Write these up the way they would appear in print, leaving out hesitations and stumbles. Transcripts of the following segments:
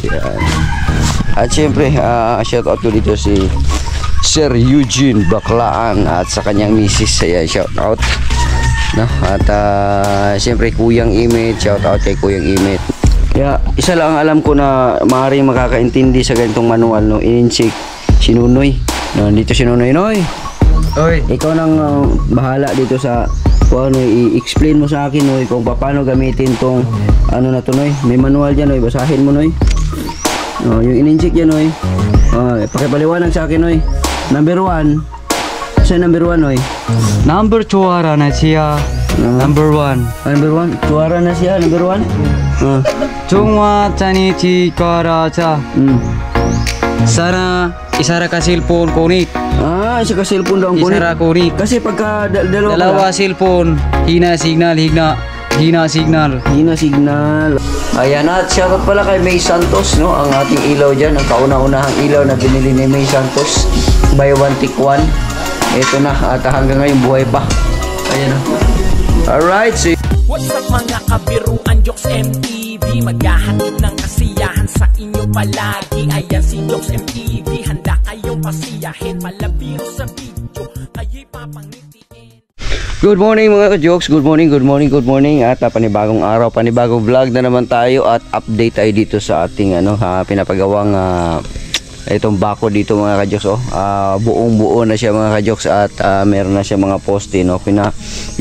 Yan. At syempre, shout out ko dito si Sir Eugene Baclaan at sa kanyang misis. Ayan, shout out. No? At syempre Kuyang Imit, shout out kay Kuyang Imit. Kaya isa lang ang alam ko na maaaring makakaintindi sa ganitong manual, no? Ininsik si Nunoy. No, dito si Nunoy. Noy, oy, ikaw nang bahala dito sa kung ano, i-explain mo sa akin, Noy, kung paano gamitin tong ano na to, Noy. May manual dyan, Noy, basahin mo, Noy. Oh, yung ininsik yan, Noy. Pakipaliwanag sa akin, Noy. Number 1. Saan number 1, Noy? Number chuara na siya. Number 1. Number 1? Chuara na siya, number 1? Chungwa chani chikara cha. Sana isara ka cellphone kunit. Isa ka cellphone daw ang kunit. Isara kunit. Kasi pagka dalawa cellphone, hina signal. Hina signal. Ayan, at shoutout pala kay May Santos, no? Ang ating ilaw dyan, ang kauna-unahang ilaw na binili ni May Santos. Buy one, take one. Ito na, at hanggang ngayon buhay pa. Ayan na. Alright, so what's up mga kabiruan, Jokes MTV, maghahatid ng kasiyahan sa inyo palagi. Ayan si Jokes MTV, handa kayong pasiyahin. Malabiro sa video, kayo'y papangitiin. good morning mga ka-jokes, good morning. At panibagong araw, panibagong vlog na naman tayo. At update tayo dito sa ating pinapagawang itong bako dito mga ka-jokes. Buong buo na siya mga ka-jokes. At meron na siya mga poste, no?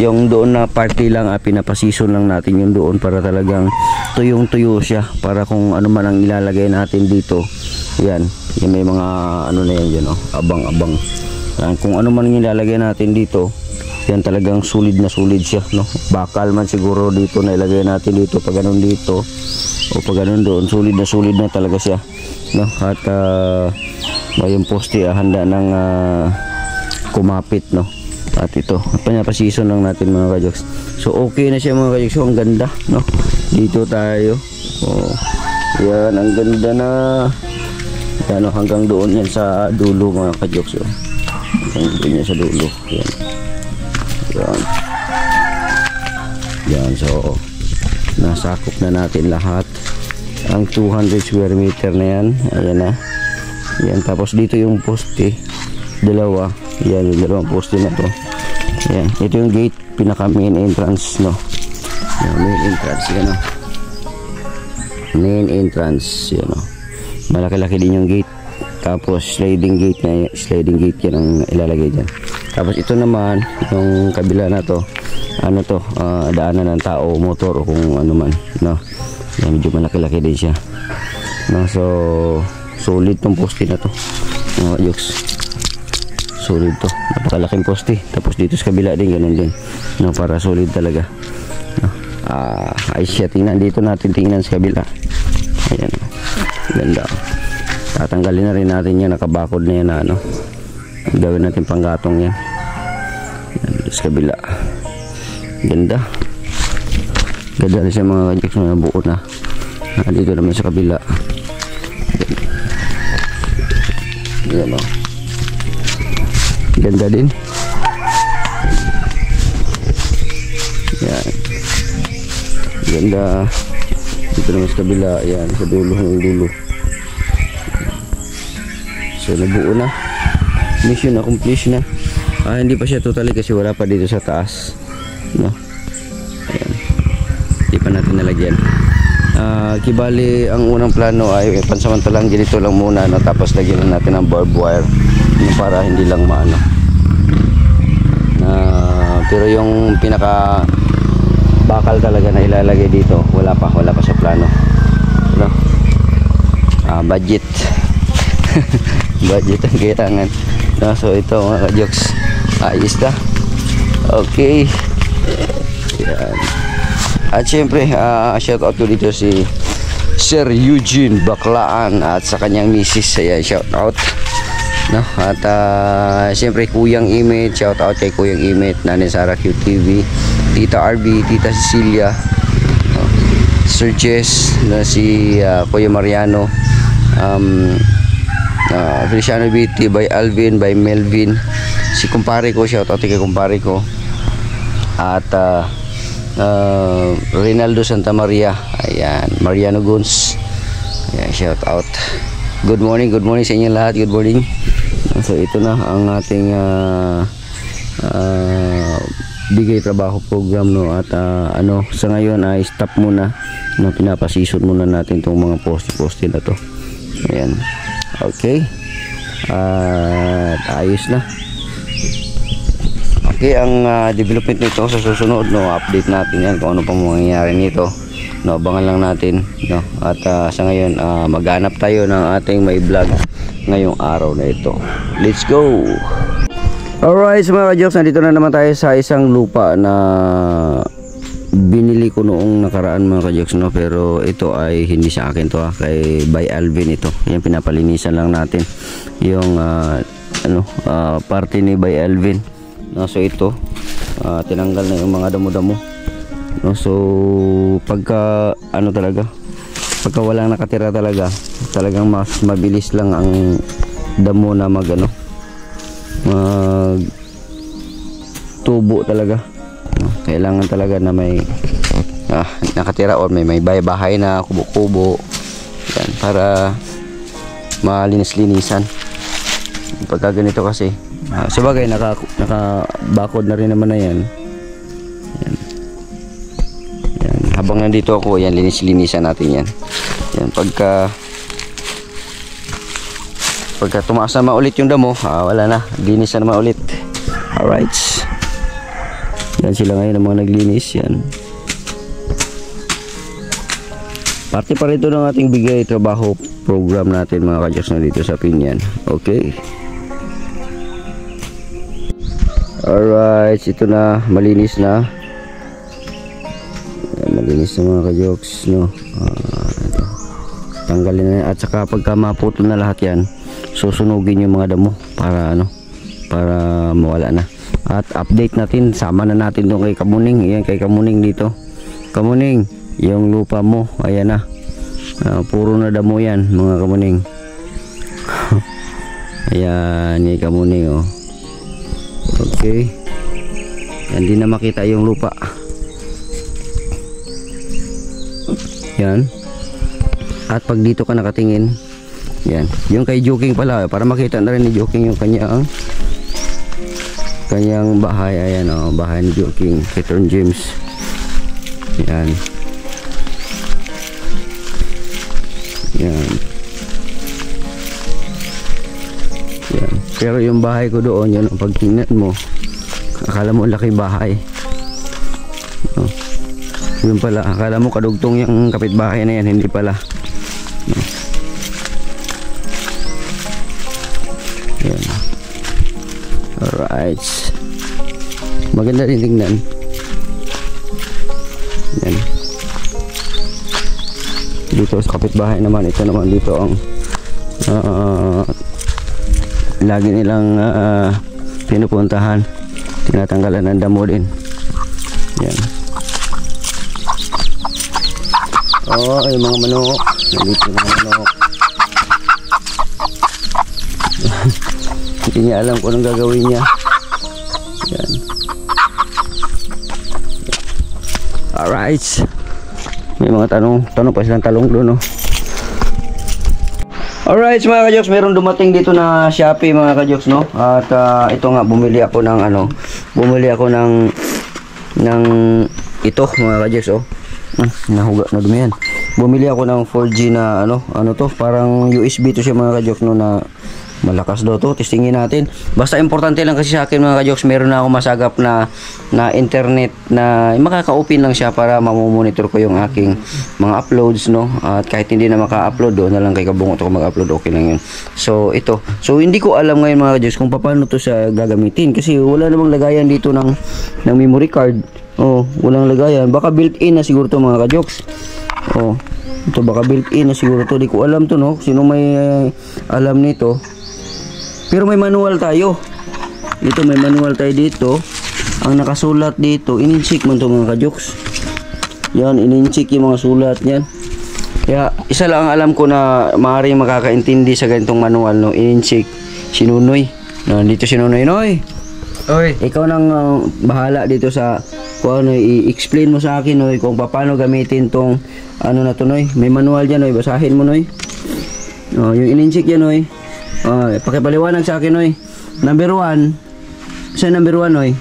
Yung doon na party lang, pinapasison lang natin yung doon para talagang tuyong tuyo siya, para kung ano man ang ilalagay natin dito. Yan may mga ano na yan dyan, abang kung ano man ang ilalagay natin dito. Yan talagang solid na solid siya, no? Bakal man siguro dito na ilagay natin dito, pag ganun dito o pag ganun doon, solid na talaga siya, no? At yung poste handa ng kumapit, no? At ito, pinapasison lang natin mga ka-jokes. So okay na siya mga ka-jokes. So ang ganda, no? Dito tayo. Yan, ang ganda na. Yan, hanggang doon yan sa dulo mga ka-jokes. Hanggang doon yan sa dulo. Yan, so nasakop na natin lahat ang 200 square meter na yan. Ayan na yan, tapos dito yung poste dalawa, yan yung dalawang poste na to. Yan, ito yung gate, pinaka main entrance, no? Yan, main entrance, yan, no? Main entrance, yan, no? Malaki-laki din yung gate. Tapos sliding gate yan ang ilalagay dyan. Tapos ito naman yung kabila na to, daanan ng tao, motor o kung ano man, no? Yan, medyo malaki-laki din siya, no? So solid tong poste na to mga jokes, solid to, napakalaking poste. Tapos dito sa kabila din ganun din, no? Para solid talaga, no? Ay siya, tingnan dito natin, tingnan sa kabila. Ayan, ganda. Tatanggalin na rin natin yan, nakabakod na yan, ano? Gawin natin panggatong yan. Yan sa kabila. Ganda na siya mga kajeks, na buo na. Dito naman sa kabila. Yan, o. Ganda din. Yan. Ganda. Dito naman sa kabila. Yan, sa dulo, yung dulo. So nabuo na, mission accomplished na. Hindi pa siya totally kasi wala pa dito sa taas, no? Ayan, hindi pa natin nalagyan. Kibali ang unang plano ay pansamantalang ganito lang muna, no? Tapos lagyan natin ng barbed wire, no? Para hindi lang maano. Pero yung pinaka bakal talaga na ilalagay dito, wala pa sa plano, no? Budget budget ang kailangan, no? So ito mga ka-jokes, ayos na. Okay. Yan. At syempre shout out ko dito si Sir Eugene Baclaan at sa kanyang misis. Ayan, shout out, no? At syempre Kuyang Imit, shout out kay Kuyang Imit, Nanay Sara QTV, Tita RB, Tita Cecilia, no? Sir Jess, na si Kuya Mariano, Feliciano BT, by Alvin, by Melvin, si kumpare ko, shout out kay kumpare ko, at Rinaldo Santa Maria, ayan, Mariano Guns, Ayan, shout out. Good morning sa inyo lahat. Good morning. So ito na ang ating bigay trabaho program, no, at ano, sa ngayon ay stop muna, no, pinapasison muna natin itong mga poste na to. Ayan, okay, at ayos na. Okay, ang development nito sa susunod, no, update natin yan kung ano pang mangyayari nito, no, abangan lang natin, no, at sa ngayon maghanap tayo ng ating may vlog ngayong araw na ito. Let's go. Alright, mga ka-jokes, nandito na naman tayo sa isang lupa na binili ko noong nakaraan, mga ka-jokes, no? Pero ito ay hindi sa akin to, kay by Alvin ito. Yan, pinapalinisan lang natin yung parte ni by Alvin, no? So ito, tinanggal na yung mga damo-damo, no? So pagka pagka walang nakatira talagang mas mabilis lang ang damo na mag tubo talaga, no? Kailangan talaga na may nakatira or may bahay na kubo-kubo yan, para malinis-linisan. Pagka ganito kasi sabagay naka-bakod na rin naman na yan. Yan, habang nandito ako, yan, linis-linisan natin yan. Yan, pagka tumaas na ulit yung damo, wala na, linis na naman ulit. Alright, yan sila ngayon ang mga naglinis. Yan, parte pa rin ito ng ating bigay trabaho program natin, mga ka-jokes, na dito sa Pinyan. Okay, alright, ito na, malinis na. Yan, malinis na, mga ka-jokes, no? Tanggalin na, at saka pagka maputol na lahat yan, susunugin yung mga damo para para mawala na. At update natin, sama na natin doon kay Kamuning. Ayan, kay Kamuning dito. Kamuning, yung lupa mo, ayan na, puro na damo yan, mga Kamuning. Ayan, yung Kamuning, oh. Okay, hindi na makita yung lupa. Yan, at pag dito ka nakatingin, yan, yung kay Joking pala, para makita na rin ni Joking yung kanyang bahay. Ayan, oh, bahay ni Joking, Keton James. Yan, yan, yan. Pero yung bahay ko doon, yan, pag tingnan mo, akala mo laki bahay, oh, yun pala, akala mo kadugtong yung kapitbahay na yan, hindi pala, no? Yan. Alright, maganda rin tingnan. Yan, dito sa kapitbahay naman, ito naman dito ang lagi nilang pinupuntahan, tinatanggalan ng damo din. Yan, oh, yung mga manok, nandito yung mga manok. Hindi niya alam kung anong gagawin niya. Yan. Alright, may mga tanong pa silang talong doon, no? Alright, mga ka-jokes, meron dumating dito na Shopee, mga ka-jokes, no? At ito nga, bumili ako ng ito, mga ka-jokes, oh. Nahuga na dumi yan. Bumili ako ng 4G na ano to, parang USB to siya, mga ka-jokes, no, na malakas daw to. Testingin natin. Basta importante lang kasi sa akin, mga ka-jokes, meron na ako masagap na internet na makaka-open lang siya para mamomonitor ko yung aking mga uploads, no? At kahit hindi na maka-upload, doon na lang kay Kabungot ako mag-upload, okay lang yun. So ito, so hindi ko alam ngayon, mga ka-jokes, kung paano to siya gagamitin kasi wala namang lagayan dito ng memory card. Oh, walang lagayan. Baka built-in na siguro to, mga ka-jokes. Oh, ito baka built-in na siguro to. Di ko alam to, no? Sino may alam nito? Pero may manual tayo. Ito, may manual tayo dito. Ang nakasulat dito, in-check man to, mga ka-jokes. Yan, in-check yung mga sulat niyan. Kaya isa lang ang alam ko na maaaring makakaintindi sa ganitong manual, no? In-check si Nunoy. Nandito si Nunoy. Noy, Oy. Ikaw nang bahala dito sa kung ano, i-explain mo sa akin, Noy, kung paano gamitin tong ano na to, Noy. May manual dyan, Noy. Basahin mo, Noy. Oh, yung in-inject yan, Noy. Oh, pakipaliwanag sa akin, Noy. Number 1. Saan number 1, Noy?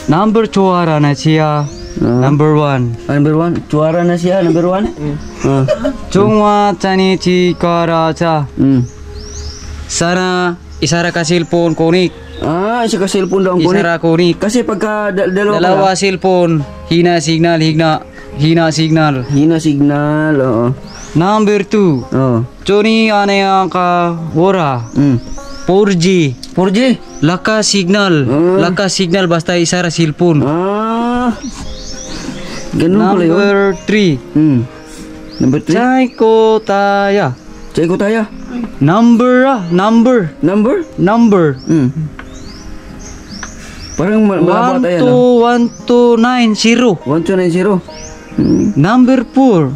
Number 2 ara na siya. Number 1. Number 1? Chuara na siya, number 1? Chungwa chani chikara cha. Sana isara ka cellphone kunik. Isa ka cellphone daw ang kunik. Isara kunik. Kasi pagka dalawa Dalawa cellphone. Hina signal. Hina signal. Hina signal, oo. Number 2. Oo. Choni anaya ka wora. 4G. 4G? Laka signal. Laka signal basta isara cellphone. Ganun pala yun. Number 3. Number 3? Chay ko taya. Chay ko tayo. Number. Number? Parang malabata yan. 1290. 1290. Number 4.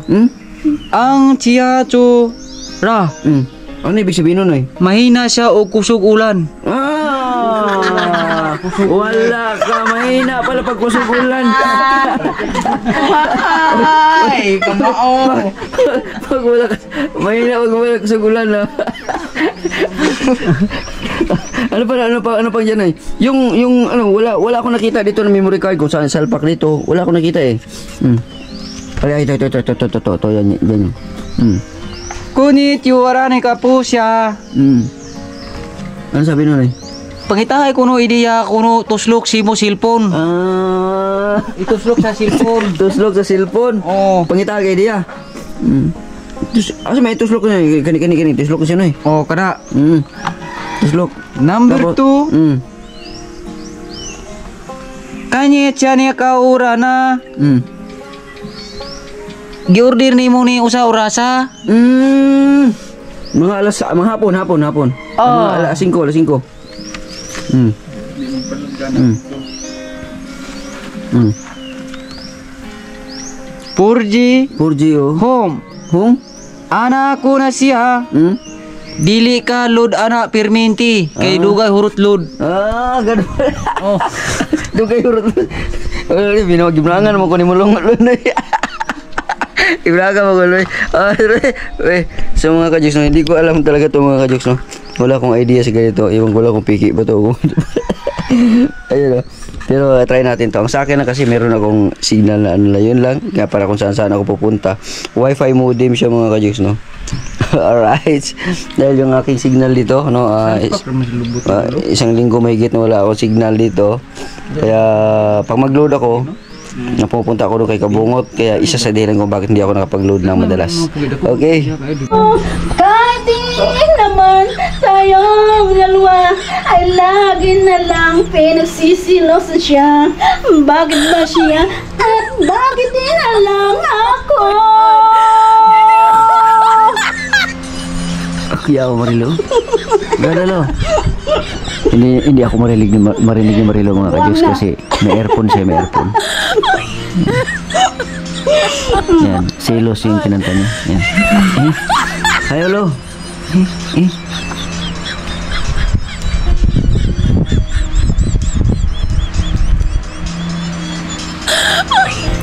Ang chiyacho ra. Ano ibig sabihin nun, Noy? Mahina siya o kusog ulan. Wala ka, mahina pala pag kusog ulan. Ay, kamao. Pag wala ka, mahina pag wala kusog ulan, no? ano pa dyan, Noy? Yung ano, wala akong nakita dito ng memory card kung saan salpak dito. Wala akong nakita eh. Ay, ito, yan. Konnichiwa ni ka po siya. Ano sabi nun, Noy? Pangitahay kuno ideya kuno tuslok simo cellphone. Ituslok sa cellphone. Tuslok sa cellphone. Oh. Pangita kay dia. Asa may tuslok na kani tuslok siya, Noy. Oh, kada. Tuslok. Number 2. Kanye chani ka ura na. Giorder ni mo ni usa orasa. Mga hapon. Mga alas 5. 4G oh. Home? Anak ko na siya. Dili ka load anak perminti. Kay dugay hurot load. Ganun. Dugay hurot load. Binawag-giblangan mo ko ni mulungan load. Iblaga mo ko load. So mga kajoks, no, hindi ko alam talaga to mga kajoks, no. Wala akong idea sa ganito. Iwan ko lang kung piki ba to. Ayun, no. Pero try natin to. Ang sa akin na kasi meron akong signal na ano na yun lang. Kaya para kung saan ako pupunta. Wi-Fi modem siya mga kajoks, no. Alright. Dahil yung aking signal dito, no, isang linggo mahigit na wala akong signal dito. Kaya pag mag-load ako, napupunta ako doon kay Kabungot. Kaya isa sa dahilan kung bakit hindi ako nakapag-load ng madalas. Okay. Kahit di naman tayong dalawa ay lagi na lang pinagsisilosan siya. Bakit ba siya at bakit di na lang ako? Kaya ako Marilo. Galalo. Hindi ako marinig ni Marilo mga kajoks kasi may earphone siya, may earphone. Yan, selos yung kinanta niya. Yan. Hi, hello.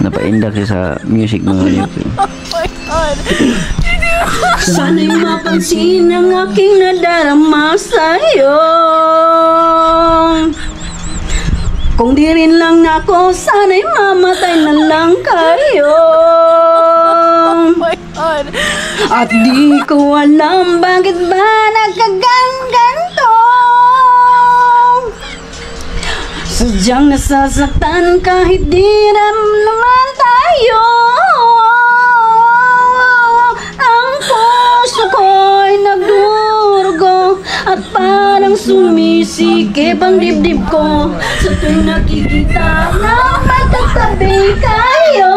Napa-indak siya sa music mga kajoks. Sana'y mapansin ang aking nadarama sa'yo. Kung di rin lang ako, sana'y mamatay na lang kayo. At di ko alam bakit ba nagkaganto. Sadyang nasasaktan kahit di naman tayo. Ang puso ko'y nagdurugo at parang sumisikip ang dibdib ko sa tuwing nakikita na magkatabi kayo.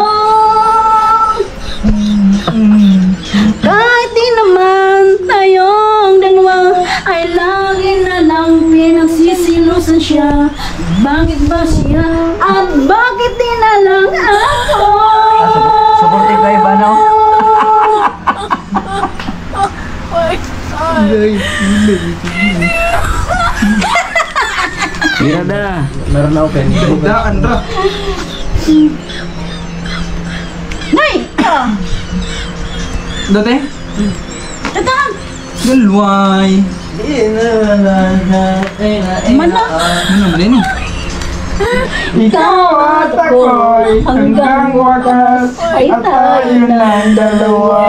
Kahit di naman tayong dalawa ay lagi na lang pinagsisilusan siya. Bakit ba siya at bakit di na lang ako? Supportive kayo ba, no? Girada. Meron na open. Nay! Dati? Tatang! Galway. Mana? Ano ba din? Ikaw at ako'y hanggang wakas ay tayo ng dalawa.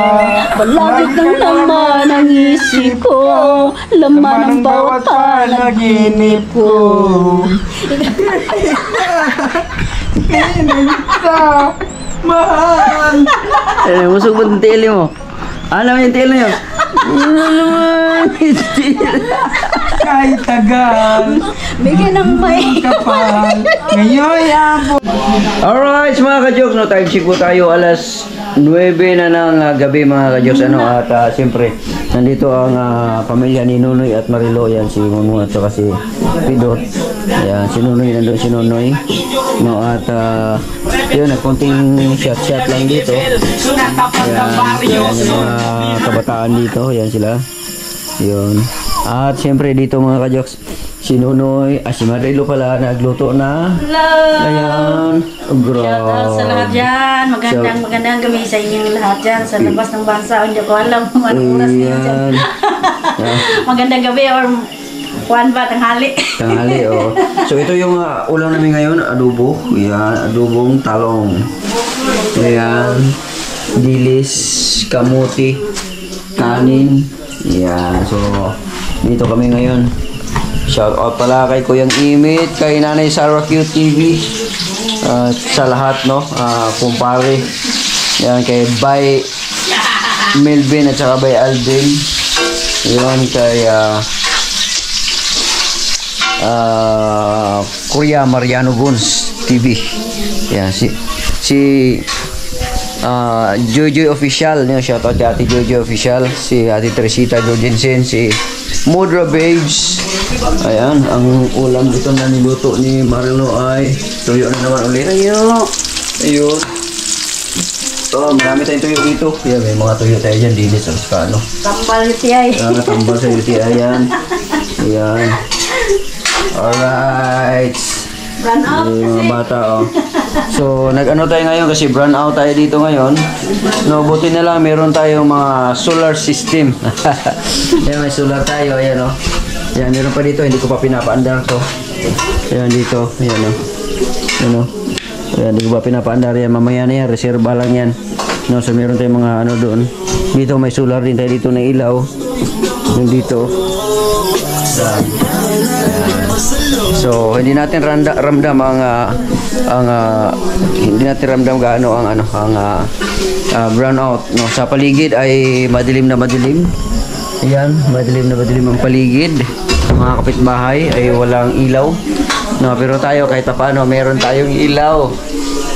Palagit ng laman ang isip ko, laman ng bawat panaginip ko. Mahal. Musog mo yung tili mo. Ano yung tili mo? Kahit tagal. Bigyan ng may Kapal. Ngayon yan po. Alright mga ka-jokes, no, time check po tayo, alas 9 na ng gabi mga ka-jokes, ano, at siyempre nandito ang pamilya ni Nunoy at Marilo, yan si Mumu at saka si Pidot, yan si Nunoy, nandun si Nunoy, no, at yun, konting shot lang dito, yan yung mga kabataan dito, yan sila, yun, at siyempre dito mga ka-jokes, si Nunoy, si Marilo pala, nagluto na. Ayan. Shoutout sa lahat dyan. Magandang gabi sa inyong lahat dyan. Sa labas ng bansa. Hindi ko alam kung anong oras nyo dyan. Magandang gabi or kuwan ba, tanghali. Tanghali, oh. So ito yung ulam namin ngayon, adobo. Ayan, adobong talong. Ayan. Dilis, kamuti, kanin. Ayan. So, dito kami ngayon. Shout out pala kay Kuyang Imit, kay Nanay Sarah QTV, sa lahat, no, kumpare. Yan, kay Bay Melvin at saka Bay Alvin. Yan, kay Kuya Mariano Guns TV. Yan, si Jojoy Official, shout out kay Ate Jojoy Official, si Ate Teresita Jorgensen, si Mudra Babes. Ayan, ang ulam dito na niluto ni Marilo ay tuyo na naman ulit. Ayun. So, marami tayong tuyo dito. Yan, may mga tuyo tayo dyan, dilis ang skano. Tambal UTI. Tambal sa UTI yan. Ayan. Alright. Run out Mga bata, oh. So, nag-ano tayo ngayon kasi brown out tayo dito ngayon. No, buti na lang meron tayong mga solar system. Yan, may solar tayo, ayan, oh. Yan, meron pa dito, hindi ko pa pinapaandar to. Ayan dito, ayan, oh. Ayan, oh. Ayan, hindi ko pa pinapaandar yan. Mamaya na yan, reserva lang yan. No, so meron tayong mga ano doon. Dito may solar din tayo dito na ilaw. Yung dito. Ayan. So, hindi natin ramdam hindi natin ramdam gaano ang brownout, no. Sa paligid ay madilim na madilim. Ayan, madilim na madilim ang paligid. Mga kapitbahay ay walang ilaw. No, pero tayo kahit paano meron tayong ilaw.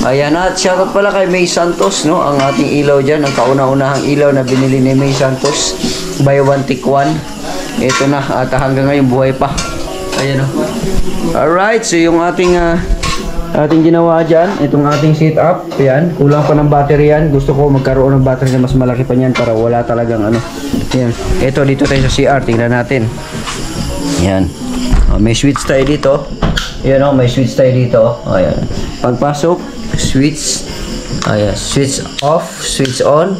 Ayan, at shoutout pala kay May Santos, no, ang ating ilaw diyan, ang kauna-unahang ilaw na binili ni May Santos. Buy one take one. Ito na, at hanggang ngayon buhay pa. Ayan, oh. Alright, so yung ating ginawa dyan, itong ating setup, yan, kulang pa ng battery yan. Gusto ko magkaroon ng battery na mas malaki pa niyan para wala talagang ano. Yan, ito dito tayo sa CR, tingnan natin. Yan, may switch tayo dito. Yan, oh, may switch tayo dito. Ayan, pagpasok, switch. Ayan, switch off, switch on.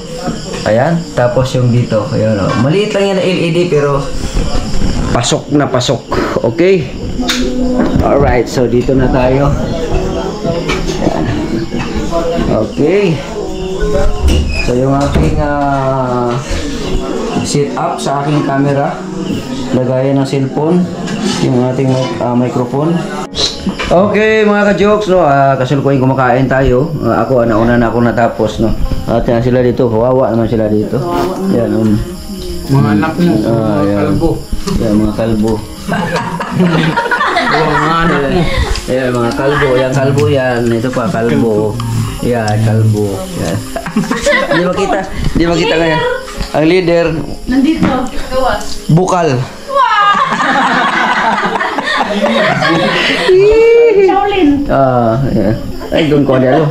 Ayan, tapos yung dito. Ayan, oh. Maliit lang yan na LED pero pasok na pasok. Okay. Alright, so dito na tayo. Ayan. Okay. So yung aking set up sa aking camera, lagayan ng cellphone, yung ating microphone. Okay mga ka-jokes, no, kasalukuyan kumakain tayo. Ako, nauna na ako natapos, no. At yan sila dito, kawawa naman sila dito. Yan, Mga anak mo, mga yan. kalbo. Yan, mga kalbo. Mga anak mo. Yan, mga kalbo. Yan, kalbo yan. Ito pa, kalbo. Yan, kalbo. Yan. Hindi makita. Hindi makita ngayon. Ang leader, Nandito. bukal. Shaolin. Yan. Ay, doon ko ano.